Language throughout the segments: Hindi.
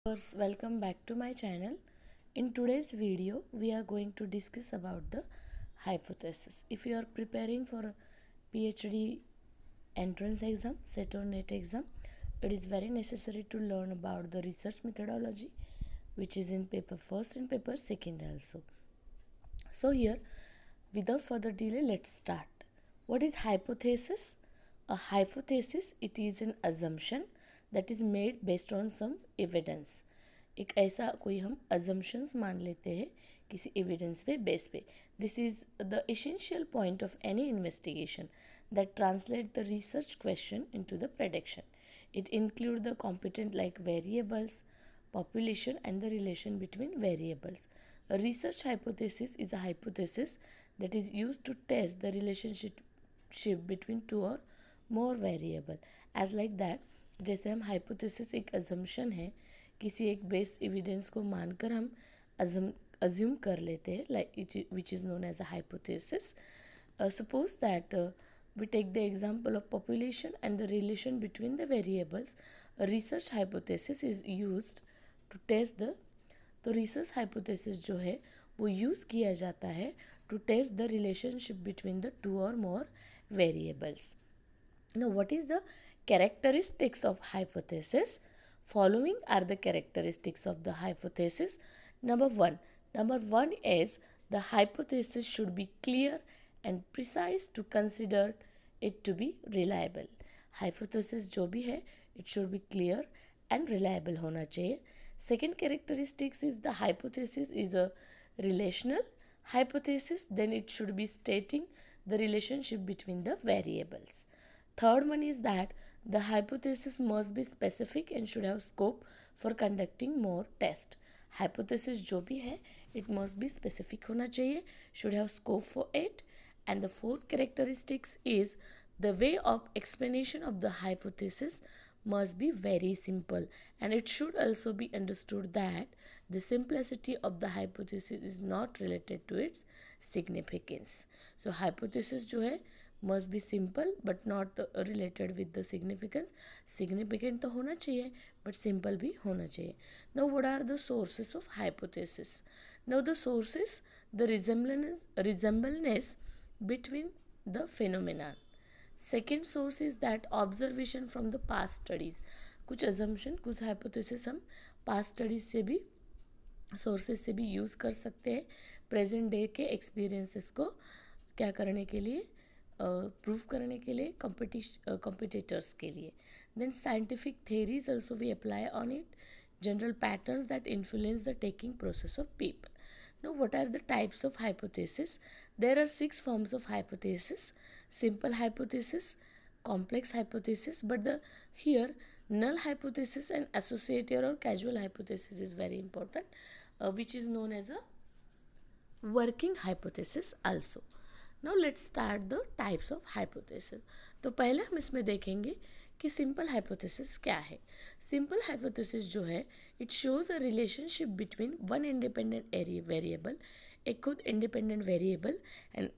Viewers, welcome back to my channel. In today's video, we are going to discuss about the hypothesis. If you are preparing for a PhD entrance exam, SET or NET exam, it is very necessary to learn about the research methodology, which is in paper first and paper second also. So here, without further delay, let's start. What is hypothesis? A hypothesis, it is an assumption that is made based on some evidence. एक ऐसा कोई हम assumptions मान लेते हैं किसी evidence पे base पे. This is the essential point of any investigation that translate the research question into the prediction. It includes the competent like variables, population and the relation between variables. A research hypothesis is a hypothesis that is used to test the relationship between two or more variable. As like that, जैसे हम hypothesis एक assumption है, किसी एक बेस्ड एविडेंस को मानकर हम अज्यूम कर लेते हैं like which is known as a hypothesis. Suppose that we take the example of population and the relation between the variables. A research hypothesis is used to test the तो रिसर्च हाइपोथेसिस जो है वो यूज़ किया जाता है to test the relationship between the two or more variables. Now, what is the characteristics of hypothesis? Following are the characteristics of the hypothesis. Number one is the hypothesis should be clear and precise to consider it to be reliable. Hypothesis जो भी है, it should be clear and reliable होना चाहिए. Second characteristics is the hypothesis is a relational hypothesis, then it should be stating the relationship between the variables. Third one is that the hypothesis must be specific and should have scope for conducting more tests. Hypothesis जो भी है, it must be specific होना चाहिए, should have scope for it. And the fourth characteristics is the way of explanation of the hypothesis must be very simple, and it should also be understood that the simplicity of the hypothesis is not related to its significance. So hypothesis जो है must be simple but not related with the significance. Significant तो होना चाहिए but simple भी होना चाहिए. Now what are the sources of hypothesis? Now the sources, the resemblance between the phenomenon. Second source is that observation from the past studies. कुछ assumption, कुछ hypothesis हम past studies से भी sources से भी यूज़ कर सकते हैं प्रेजेंट डे के एक्सपीरियंसेस को क्या करने के लिए प्रूव करने के लिए कॉम्पिटिटर्स के लिए. Then scientific theories also we apply on it. General patterns that influence the taking process of people. Now, what are the types of hypothesis? There are 6 forms of hypothesis. Simple hypothesis, complex hypothesis, but here null hypothesis and associative or causal hypothesis is very important, which is known as a working hypothesis also. Now let's start the types of hypothesis. तो पहले हम इसमें देखेंगे कि सिंपल हाइपोथेसिस क्या है. सिंपल हाइपोथेसिस जो है it shows a relationship between one independent variable, एक खुद independent variable and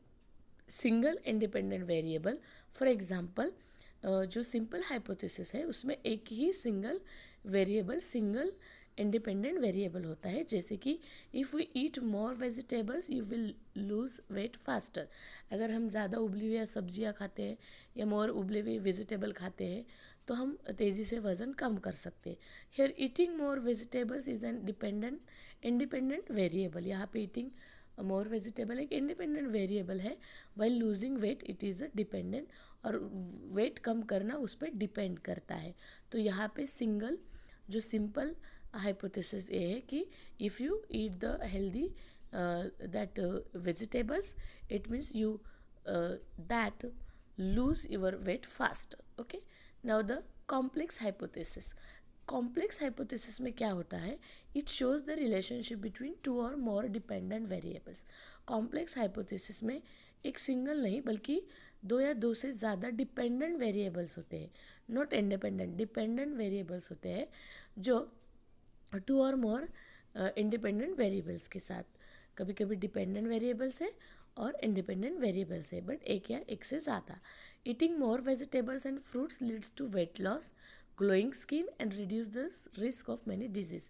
single independent variable. For example जो सिंपल हाइपोथेसिस है उसमें एक ही single variable single independent variable होता है. जैसे कि if we eat more vegetables you will lose weight faster. अगर हम ज़्यादा उबली हुई सब्जियां खाते हैं या मोर उबले हुए वेजिटेबल खाते हैं तो हम तेज़ी से वज़न कम कर सकते हैं. Here eating more vegetables is an independent variable. यहाँ पे ईटिंग मोर वेजिटेबल एक इंडिपेंडेंट वेरिएबल है, while losing weight it is a dependent, और वेट कम करना उस पर डिपेंड करता है. तो यहाँ पे सिंगल जो सिंपल हाइपोथेसिस ये है कि if you eat the healthy that vegetables, it means you that lose your weight faster. Okay, now the complex hypothesis. Complex hypothesis में क्या होता है, it shows the relationship between two or more dependent variables. Complex hypothesis में एक सिंगल नहीं बल्कि दो या दो से ज़्यादा डिपेंडेंट वेरिएबल्स होते हैं, नॉट इंडिपेंडेंट, डिपेंडेंट वेरिएबल्स होते हैं जो to or more independent variables के साथ. कभी कभी डिपेंडेंट वेरिएबल्स है और इंडिपेंडेंट वेरिएबल्स है बट एक या एक से ज़्यादा. Eating more vegetables and fruits leads to weight loss. Glowing skin and reduce the risk of many disease.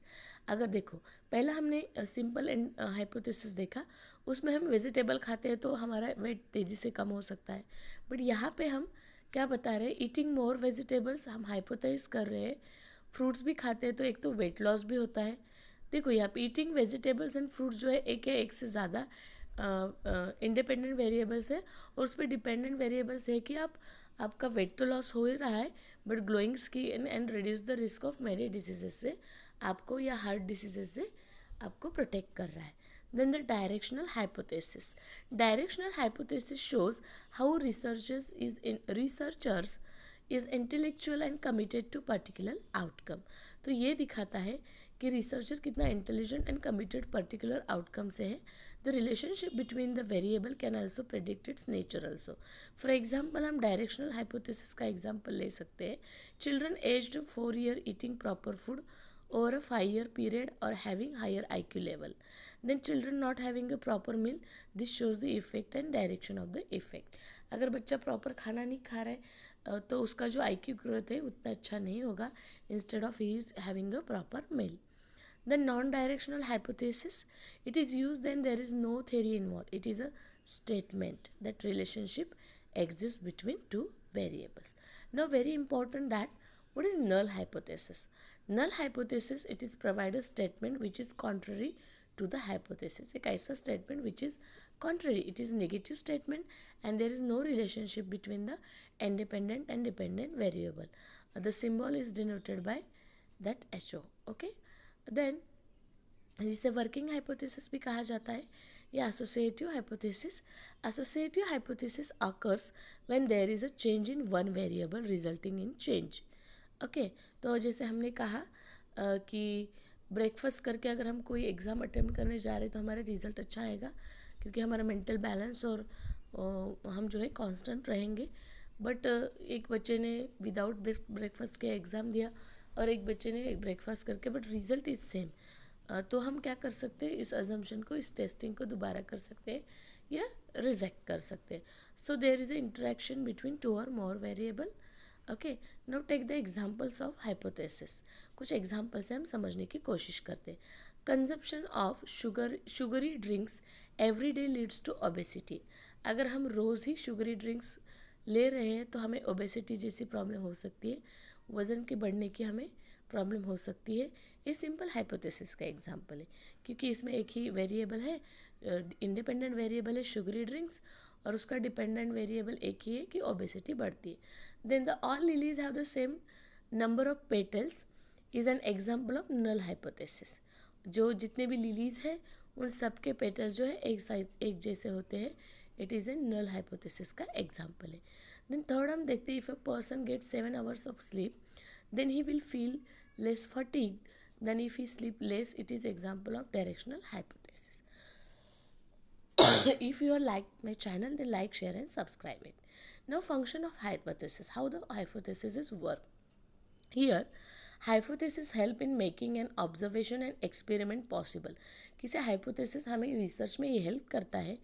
अगर देखो पहला हमने सिंपल एंड हाइपोथेसिस देखा, उसमें हम वेजिटेबल खाते हैं तो हमारा वेट तेज़ी से कम हो सकता है। बट यहाँ पे हम क्या बता रहे हैं, ईटिंग मोर वेजिटेबल्स हम हाइपोथेसिस कर रहे हैं। फ्रूट्स भी खाते हैं तो एक तो वेट लॉस भी होता है। देखो यहाँ पे ईटिंग वेजिटेबल्स एंड फ्रूट्स जो है एक या एक से ज़्यादा इंडिपेंडेंट वेरिएबल्स है, और उस पर डिपेंडेंट वेरिएबल्स है कि आपका वेट तो लॉस हो ही रहा है, but glowing skin and reduce the risk of many diseases से आपको या हार्ट डिसीजेस से आपको प्रोटेक्ट कर रहा है। Then the directional hypothesis. Directional hypothesis shows how researchers is intellectual and committed to particular outcome. तो ये दिखाता है कि रिसर्चर कितना intelligent and committed particular outcome से है। The relationship between the variable can also predict its nature also. For example हम डायरेक्शनल हाइपोथेसिस का एग्जाम्पल ले सकते हैं। Children aged 4 year eating proper food over a 5-year period or having higher IQ level. Then children not having a proper meal, this shows the effect and direction of the effect. अगर बच्चा प्रॉपर खाना नहीं खा रहा है तो उसका जो IQ ग्रोथ है उतना अच्छा नहीं होगा, instead of he is having a proper meal. The non-directional hypothesis, it is used then there is no theory involved. It is a statement that relationship exists between two variables. Now very important that what is null hypothesis? Null hypothesis, it is provide a statement which is contrary to the hypothesis. एक ऐसा statement which is contrary, it is negative statement and there is no relationship between the independent and dependent variable. The symbol is denoted by that HO. Okay. Then जिसे वर्किंग हाइपोथेसिस भी कहा जाता है, या associative hypothesis. Associative hypothesis occurs when there is a change in one variable resulting in change. Okay, तो जैसे हमने कहा कि ब्रेकफास्ट करके अगर हम कोई एग्ज़ाम अटेम्प्ट करने जा रहे हैं तो हमारा रिजल्ट अच्छा आएगा क्योंकि हमारा मेंटल बैलेंस और हम जो है कांस्टेंट रहेंगे. बट एक बच्चे ने विदाउट ब्रेकफास्ट के एग्ज़ाम दिया और एक बच्चे ने ब्रेकफास्ट करके, बट रिजल्ट इज सेम. तो हम क्या कर सकते हैं, इस अजम्पशन को, इस टेस्टिंग को दोबारा कर सकते हैं या रिजेक्ट कर सकते हैं. So there is a interaction between two or more variable. Okay, now take the examples of hypothesis. कुछ एग्जांपल से हम समझने की कोशिश करते हैं. Consumption of sugary drinks every day leads to obesity. अगर हम रोज़ ही शुगरी ड्रिंक्स ले रहे हैं तो हमें ओबेसिटी जैसी प्रॉब्लम हो सकती है, वज़न के बढ़ने की हमें प्रॉब्लम हो सकती है. ये सिंपल हाइपोथेसिस का एग्जांपल है क्योंकि इसमें एक ही वेरिएबल है, इंडिपेंडेंट वेरिएबल है शुगरी ड्रिंक्स, और उसका डिपेंडेंट वेरिएबल एक ही है कि ओबेसिटी बढ़ती है. Then the all lilies have the same number of petals is an example of null hypothesis. जो जितने भी लिलीज हैं उन सब के पेटल्स जो है एक जैसे होते हैं. It is a null hypothesis का एग्जाम्पल है. देन थर्ड हम देखते हैं, if a person get 7 hours of sleep then he will feel less fatigued than if he sleep less. It is example of directional hypothesis. If you are like my channel, then like, share and subscribe it. Now function of hypothesis, how the hypothesis work. Here hypothesis help in making an observation and experiment possible. किसी hypothesis हमें research में ये help करता है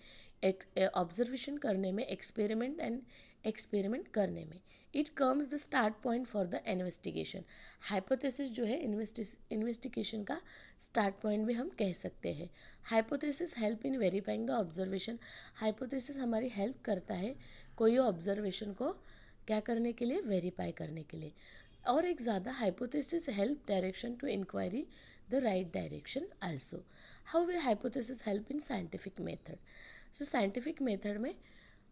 ऑब्जर्वेशन करने में, एक्सपेरिमेंट एंड एक्सपेरिमेंट करने में. It comes the start point for the investigation. Hypothesis जो है इन्वेस्टिगेशन का स्टार्ट पॉइंट भी हम कह सकते हैं. Hypothesis help in verifying the observation. Hypothesis हमारी हेल्प करता है कोई ऑब्जर्वेशन को क्या करने के लिए, वेरीफाई करने के लिए. और एक ज़्यादा hypothesis help direction to inquiry the right direction also. How will hypothesis help in scientific method. So scientific method में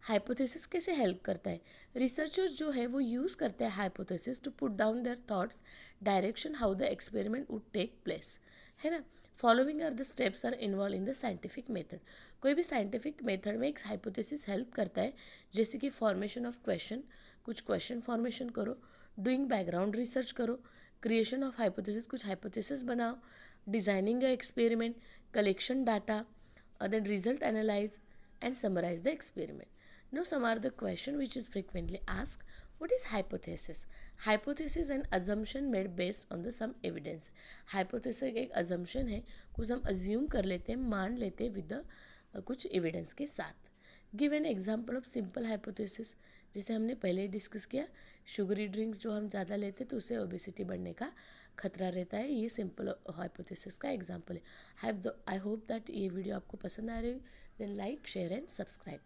हाइपोथेसिस कैसे हेल्प करता है. रिसर्चर्स जो है वो यूज़ करते हैं hypothesis to put down their thoughts, direction, how the experiment would take place, है ना. Following are the steps are involve in the scientific method. कोई भी साइंटिफिक मेथड में एक हाइपोथेसिस हेल्प करता है, जैसे कि फॉर्मेशन ऑफ क्वेश्चन, कुछ क्वेश्चन फॉर्मेशन करो, डूइंग बैकग्राउंड रिसर्च करो, क्रिएशन ऑफ हाइपोथेसिस, कुछ हाइपोथेसिस बनाओ, designing a experiment, collection data, then result analyze and summarize the experiment. Now some are the question which is frequently asked. What is hypothesis? Hypothesis is an assumption made based on the some evidence. Hypothesis एक assumption है, कुछ हम assume कर लेते हैं, मान लेते हैं with the कुछ evidence के साथ. Give an example of simple hypothesis. जैसे हमने पहले डिस्कस किया, शुगरी ड्रिंक्स जो हम ज़्यादा लेते तो उससे ओबेसिटी बढ़ने का खतरा रहता है। ये सिंपल हाइपोथेसिस का एग्जांपल है। आई होप दैट ये वीडियो आपको पसंद आ रही, then like share and subscribe.